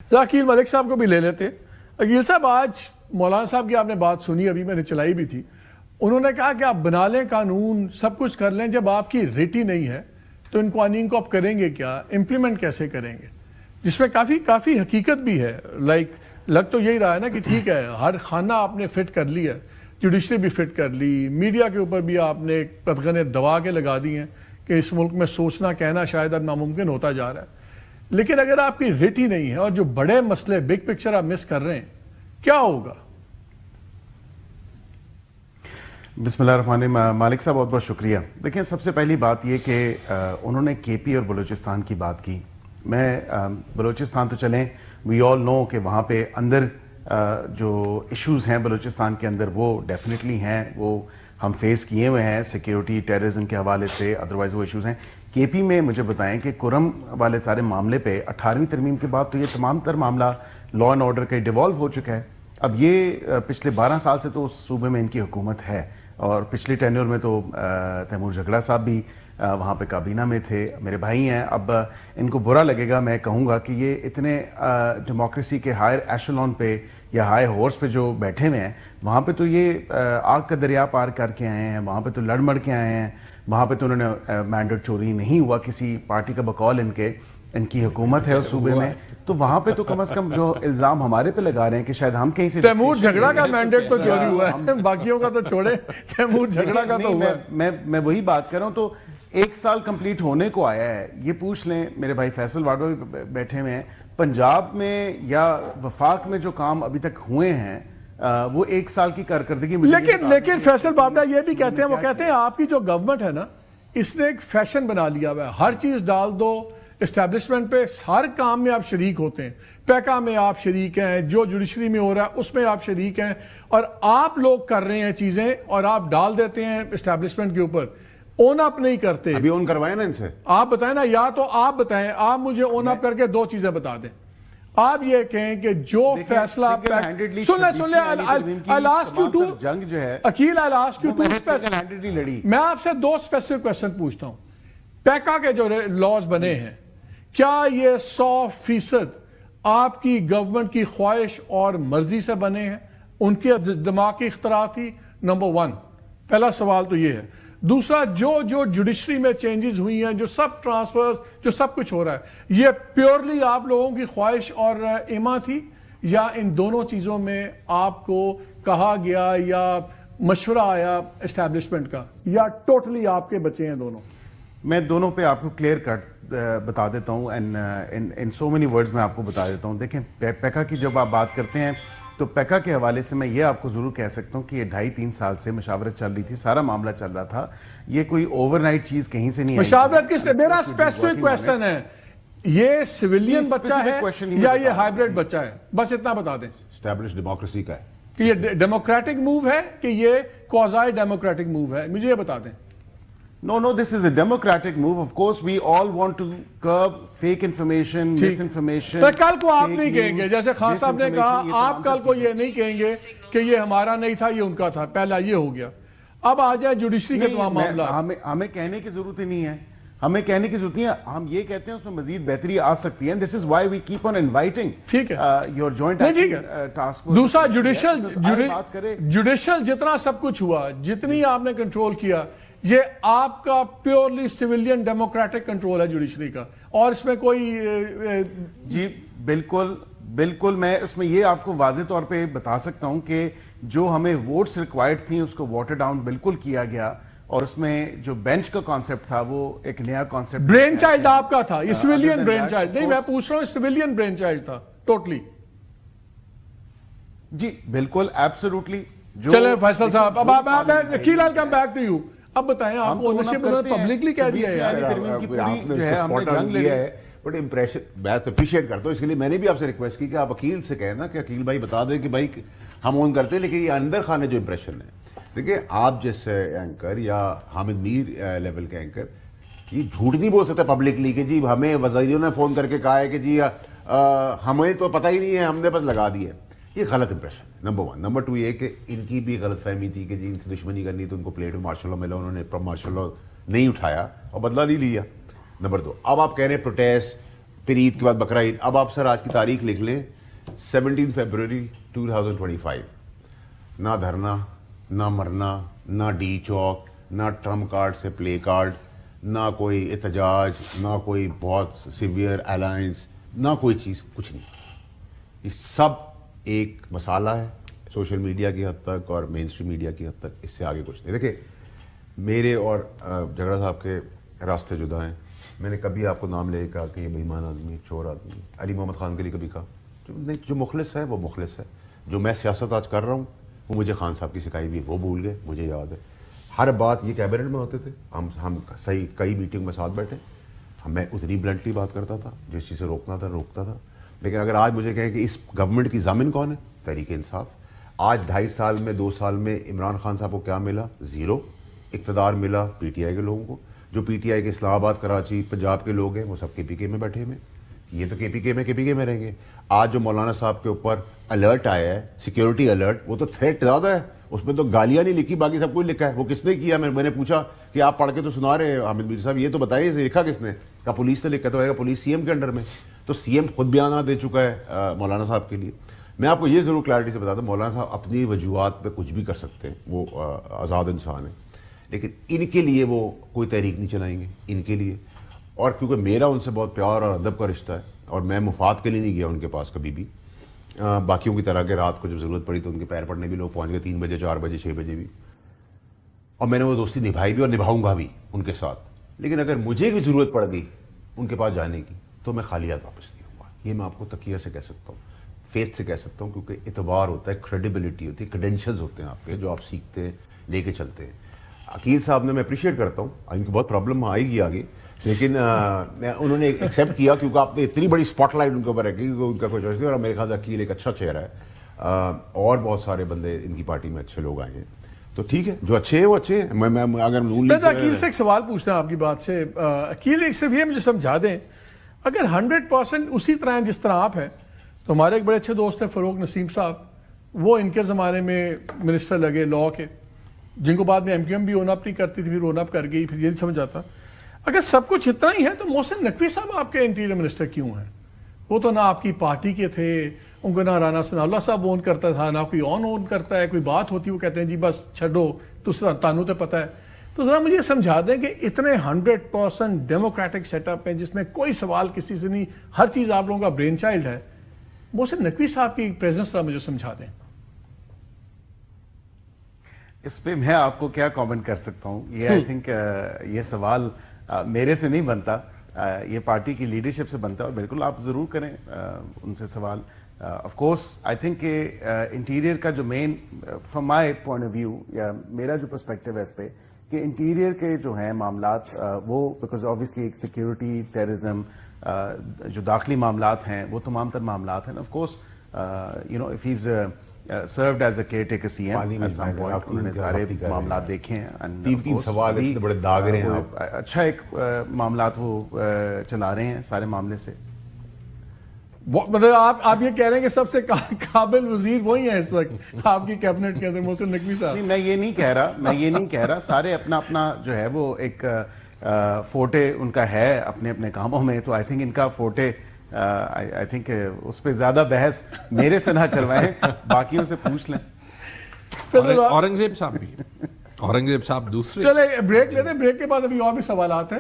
عقیل ملک صاحب کو بھی لے لیتے. عقیل صاحب, آج مولانا صاحب کی آپ نے بات سنی, ابھی میں نے چلائی بھی تھی. انہوں نے کہا کہ آپ بنا لیں قانون, سب کچھ کر لیں, جب آپ کی ریٹ ہی نہیں ہے تو ان قوانین کو آپ کریں گے کیا, امپلیمنٹ کیسے کریں گے, جس میں کافی حقیقت بھی ہے. لگ تو یہی رہا ہے نا کہ ٹھیک ہے, ہر خانہ آپ نے فٹ کر لیا, جوڈیشری بھی فٹ کر لی, میڈیا کے اوپر بھی آپ نے قدغنیں دبا کے لگا دی ہیں کہ اس ملک میں سوچنا کہنا شاید اب ناممکن ہوتا جا رہا ہے. لیکن اگر آپ کی ریٹ ہی نہیں ہے اور جو بڑے مسئلے بگ پکچر آپ مس کر رہے ہیں, کیا ہوگا؟ بسم اللہ الرحمن الرحیم. مالک صاحب بہت بہت شکریہ. دیکھیں, سب سے پہلی بات یہ کہ انہوں نے کے پی اور بلوچستان کی بات کی. میں بلوچستان تو چلیں, وی آل نو کہ وہاں پہ اندر جو ایشوز ہیں بلوچستان کے اندر وہ ڈیفینیٹلی ہیں, وہ ہم فیس کیے ہوئے ہیں سیکیورٹی ٹیررزم کے حوالے سے, ادروائز وہ ایشوز ہیں. کے پی میں مجھے بتائیں کہ کرم والے سارے معاملے پہ 18ویں ترمیم کے بعد تو یہ تمام تر معاملہ لا اینڈ آرڈر کا ڈیوالو ہو چکا ہے. اب یہ پچھلے 12 سال سے تو اس صوبے میں ان کی حکومت ہے, اور پچھلی ٹینیور میں تو تیمور جھگڑا صاحب بھی وہاں پہ کابینہ میں تھے, میرے بھائی ہیں. اب ان کو برا لگے گا, میں کہوں گا کہ یہ اتنے ڈیموکریسی کے ہائر ایشلون پہ یا ہائی ہورس پہ جو بیٹھے ہوئے ہیں, وہاں پہ تو یہ آگ کا دریا پار کر کے آئے ہیں, وہاں پہ تو لڑ مڑ کے آئے ہیں, وہاں پہ تو انہوں نے مینڈیٹ چوری نہیں ہوا کسی پارٹی کا بقول ان کی حکومت ہے اس صوبے میں. تو وہاں پہ تو کم از کم جو الزام ہمارے پہ لگا رہے ہیں کہ شاید ہم کہیں سے تیمور جھگڑا کا مینڈیٹ تو چوری ہوا ہے, باقیوں کا تو چھوڑے, تیمور جھگڑا کا تو ہوا ہے. میں وہی بات کر رہا ہوں. تو 1 سال کمپلیٹ ہونے کو آیا ہے. یہ پوچھ لیں, میرے بھائی فیصل واڈو بیٹھے ہوئے ہیں, پنجاب میں یا وفاق میں جو کام ابھی تک ہوئے ہیں وہ 1 سال کی کارکردگی. لیکن فیصل بابا یہ بھی کہتے ہیں, وہ کہتے ہیں آپ کی جو گورنمنٹ ہے نا, اس نے ایک فیشن بنا لیا ہوا ہے, ہر چیز ڈال دو اسٹیبلشمنٹ پہ, ہر کام میں آپ شریک ہوتے ہیں, پیکا میں آپ شریک ہیں, جو جوڈیشری میں ہو رہا ہے اس میں آپ شریک ہیں, اور آپ لوگ کر رہے ہیں چیزیں اور آپ ڈال دیتے ہیں اسٹیبلشمنٹ کے اوپر, اون اپ نہیں کرتے. ابھی اون کروائے نا ان سے, آپ بتائیں نا, یا تو آپ بتائیں, آپ مجھے اون اپ کر کے 2 چیزیں بتا دیں. آپ یہ کہیں کہ جو فیصلہ سن لیں جنگ جو ہے عقیل, میں آپ سے 2 اسپیسیفک کوسچن پوچھتا ہوں. پیکا کے جو لاز بنے ہیں, کیا یہ 100% آپ کی گورنمنٹ کی خواہش اور مرضی سے بنے ہیں, ان کے دماغ کی اختراع تھی؟ نمبر 1, پہلا سوال تو یہ ہے. دوسرا, جو جوڈیشری میں چینجز ہوئی ہیں, جو سب ٹرانسفرز, جو سب کچھ ہو رہا ہے, یہ پیورلی آپ لوگوں کی خواہش اور ایما تھی, یا ان دونوں چیزوں میں آپ کو کہا گیا یا مشورہ آیا اسٹیبلشمنٹ کا, یا ٹوٹلی آپ کے بچے ہیں دونوں؟ میں دونوں پہ آپ کو کلیئر کٹ بتا دیتا ہوں, ان سو مینی ورڈز میں آپ کو بتا دیتا ہوں. دیکھیں, پیکا کی جب آپ بات کرتے ہیں تو پیکا کے حوالے سے میں یہ آپ کو ضرور کہہ سکتا ہوں کہ یہ 2.5-3 سال سے مشاورت چل رہی تھی, سارا معاملہ چل رہا تھا. یہ کوئی اوور نائٹ چیز کہیں سے نہیں آئی. مشاورت کس سے؟ میرا اسپیسیفک کویسچن ہے, یہ سویلین بچہ ہے یا یہ ہائیبریڈ بچہ ہے؟ بس اتنا بتا دیں. اسٹیبلش ڈیموکریسی کا ہے کہ یہ ڈیموکریٹک موو ہے کہ یہ کوازائی ڈیموکریٹک موو ہے, مجھے یہ بتا دیں. No, this is a democratic move. Of course, we all want to curb fake information, misinformation. تو کل کو آپ نہیں کہیں گے, جیسے خان صاحب نے کہا, آپ کل کو یہ نہیں کہیں گے کہ یہ ہمارا نہیں تھا, یہ ان کا تھا. پہلا یہ ہو گیا. اب آ جائے جوڈیشری کے تمام معاملہ. ہمیں کہنے کی ضرورت ہی نہیں ہے, ہمیں کہنے کی ضرورت نہیں ہے. ہم یہ کہتے ہیں اس میں مزید بہتری آ سکتی ہے. This is why we keep on inviting your joint action task force. دوسرا, جوڈیشل جتنا سب کچھ ہوا, جتنی آپ نے کنٹرول کیا, یہ آپ کا پیورلی سویلین ڈیموکریٹک کنٹرول ہے جوڈیشری کا, اور اس میں کوئی جی بالکل میں اس میں یہ آپ کو واضح طور پہ بتا سکتا ہوں کہ جو ہمیں ووٹس ریکوائرڈ تھیں اس کو واٹر ڈاؤن بالکل کیا گیا, اور اس میں جو بینچ کا کانسیپٹ تھا وہ ایک نیا کانسیپٹ. برین چائلڈ آپ کا تھا, یہ سویلین برین چائلڈ نہیں, میں پوچھ رہا ہوں سویلین برین چائلڈ تھا ٹوٹلی. جی بالکل, ایبسولوٹلی. چلیں فیصل صاحب, اب Aqeel I'll come back to you. اب بتائیں, آپ کو اونرشپ انہوں نے پبلکلی کہہ دیا ہے. آپ نے اس کو اسپاٹ آن کیا ہے, بٹ امپریشن میں اپریشیٹ کرتا ہوں. اس کے لیے میں نے بھی آپ سے ریکویسٹ کی کہ آپ عقیل سے کہنا کہ عقیل بھائی بتا دیں کہ بھائی ہم اون کرتے ہیں, لیکن یہ اندر خانے جو امپریشن ہے. دیکھیں, آپ جیسے اینکر یا حامد میر لیول کے اینکر یہ جھوٹ نہیں بول سکتا پبلکلی کہ جی ہمیں وزیروں نے فون کر کے کہا ہے کہ جی ہمیں تو پتہ ہی نہیں ہے, ہم نے بس لگا دی ہے. یہ غلط امپریشن نمبر 1. نمبر 2 یہ کہ ان کی بھی غلط فہمی تھی کہ جی ان سے دشمنی کرنی تو ان کو پلیٹ مارشل لا ملا, انہوں نے مارشل لا نہیں اٹھایا اور بدلہ نہیں لیا. نمبر 2, اب آپ کہہ رہے ہیں پھر عید کے بعد بقرہ عید. اب آپ سر آج کی تاریخ لکھ لیں 17 فیبروری 2025. نہ دھرنا، نہ مرنا، نہ ڈی چوک، نہ ٹرمپ کارڈ سے پلے کارڈ، نہ کوئی احتجاج، نہ کوئی بہت سیویئر الائنس، نہ کوئی چیز، کچھ نہیں. یہ سب ایک مسئلہ ہے سوشل میڈیا کی حد تک اور مین اسٹریم میڈیا کی حد تک، اس سے آگے کچھ نہیں. دیکھیں میرے اور جھگڑا صاحب کے راستے جدا ہیں. میں نے کبھی آپ کو نام لے کہا کہ یہ بے ایمان آدمی، چور آدمی. علی محمد خان کے لیے کبھی کہا جو مخلص ہے وہ مخلص ہے. جو میں سیاست آج کر رہا ہوں وہ مجھے خان صاحب کی سکھائی بھی، وہ بھول گئے، مجھے یاد ہے. ہر بات یہ کیبنٹ میں ہوتے تھے، ہم صحیح کئی میٹنگ میں ساتھ بیٹھے، میں اتنی بلنٹلی بات کرتا تھا، جس چیز سے روکنا تھا روکتا تھا. لیکن اگر آج مجھے کہیں کہ اس گورنمنٹ کی ضامن کون ہے؟ تحریک انصاف. آج 2.5 سال میں 2 سال میں عمران خان صاحب کو کیا ملا؟ زیرو. اقتدار ملا پی ٹی آئی کے لوگوں کو. جو پی ٹی آئی کے اسلام آباد، کراچی، پنجاب کے لوگ ہیں وہ سب کے پی کے میں بیٹھے ہوئے. یہ تو کے پی کے میں رہیں گے. آج جو مولانا صاحب کے اوپر الرٹ آیا ہے، سیکیورٹی الرٹ، وہ تو تھریٹ زیادہ ہے. اس میں تو گالیاں نہیں لکھی، باقی سب کچھ لکھا ہے. وہ کس نے کیا؟ میں نے پوچھا کہ آپ پڑھ کے تو سنا رہے ہیں حامد میر صاحب، یہ تو بتائیے لکھا کس نے؟ کہا پولیس نے لکھا. تو پولیس سی ایم کے انڈر میں. تو سی ایم خود بیانات دے چکا ہے مولانا صاحب کے لیے. میں آپ کو یہ ضرور کلیئرٹی سے بتا دوں، مولانا صاحب اپنی وجوہات پہ کچھ بھی کر سکتے ہیں، وہ آزاد انسان ہیں. لیکن ان کے لیے وہ کوئی تحریک نہیں چلائیں گے ان کے لیے. اور کیونکہ میرا ان سے بہت پیار اور ادب کا رشتہ ہے، اور میں مفاد کے لیے نہیں گیا ان کے پاس کبھی بھی. باقیوں کی طرح کہ رات کو جب ضرورت پڑی تو ان کے پیر پڑنے بھی لوگ پہنچ گئے 3 بجے، 4 بجے، 6 بجے بھی. اور میں نے وہ دوستی نبھائی بھی اور نبھاؤں گا بھی ان کے ساتھ. لیکن اگر مجھے بھی ضرورت پڑ گئی ان کے پاس جانے کی تو میں خالی ہاتھ واپس نہیں ہوں گا. یہ میں آپ کو تقیہ سے کہہ سکتا ہوں، فیتھ سے کہہ سکتا ہوں، کیونکہ اعتبار ہوتا ہے، کریڈیبلٹی ہوتی ہے، کریڈینشلز ہوتے ہیں آپ کے جو آپ سیکھتے ہیں، لے کے چلتے ہیں. عقیل صاحب نے، میں اپریشیٹ کرتا ہوں، ان کی بہت پرابلم آئے گی آگے، لیکن انہوں نے ایکسیپٹ کیا کیونکہ آپ نے اتنی بڑی اسپاٹ لائٹ ان کے اوپر رکھی کہ ان کا کوئی چوائس نہیں. اور میرے خیال سے عقیل ایک اچھا چہرہ ہے. اور بہت سارے بندے ان کی پارٹی میں اچھے لوگ آئے ہیں، تو ٹھیک ہے، جو اچھے ہیں وہ اچھے ہیں. میں اگر عقیل سے ایک سوال پوچھنا ہے آپ کی بات سے. عقیل صرف یہ مجھے سمجھا دیں، اگر 100% اسی طرح ہیں جس طرح آپ ہیں، تو ہمارے ایک بڑے اچھے دوست ہیں فروغ نسیم صاحب، وہ ان کے زمانے میں منسٹر لگے لاء کے، جن کو بعد میں ایم کیو ایم بھی اون اپ نہیں کرتی تھی، پھر اون اپ کر گئی. پھر یہ نہیں سمجھ آتا اگر سب کچھ اتنا ہی ہے تو محسن نقوی صاحب آپ کے انٹیریئر منسٹر کیوں ہیں؟ وہ تو نہ آپ کی پارٹی کے تھے، ان کو نہ رانا ثناء اللہ صاحب اون کرتا تھا، نہ کوئی اون کرتا ہے. کوئی بات ہوتی وہ کہتے ہیں جی بس چھڈو، تانوں تو پتہ ہے. تو ذرا مجھے سمجھا دیں کہ اتنے 100% ڈیموکریٹک سیٹ اپ ہیں جس میں کوئی سوال کسی سے نہیں، ہر چیز آپ لوگوں کا برین چائلڈ ہے، محسن نقوی صاحب کی پریزنس ذرا مجھے سمجھا دیں. اس پہ میں آپ کو کیا کامنٹ کر سکتا ہوں؟ یہ آئی تھنک یہ سوال میرے سے نہیں بنتا، یہ پارٹی کی لیڈرشپ سے بنتا ہے. اور بالکل آپ ضرور کریں ان سے سوال. آف کورس آئی تھنک کہ انٹیریئر کا جو مین from my point of view, یا میرا جو پرسپیکٹو ہے اس پہ، کہ انٹیریئر کے جو ہیں معاملات وہ بیکاز آبویسلی ایک سیکیورٹی، ٹیررزم، جو داخلی معاملات ہیں وہ تمام تر معاملات ہیں. Of course you know if he is served as a caretaker CM at some point، انہوں نے سارے معاملات دیکھے ہیں. 3 سوال اتنے بڑے داغ رہے ہیں. اچھا ایک معاملات وہ چلا رہے ہیں سارے معاملے سے. مطلب آپ یہ کہہ رہے ہیں کہ سب سے قابل وزیر وہی ہیں اس وقت آپ کی کیبنٹ کے اندر، محسن نقوی صاحب؟ نہیں، میں یہ نہیں کہہ رہا. سارے اپنا اپنا جو ہے وہ ایک فورٹے ان کا ہے اپنے اپنے کاموں میں. تو آئی تھنک ان کا فورٹے آئی تھنک اس پہ زیادہ بحث میرے سے نہ کروائیں، باقیوں سے پوچھ لیں. اورنگزیب صاحب بھی، اورنگزیب صاحب دوسرے. چلے بریک لیتے ہیں، بریک کے بعد ابھی اور بھی سوالات ہیں.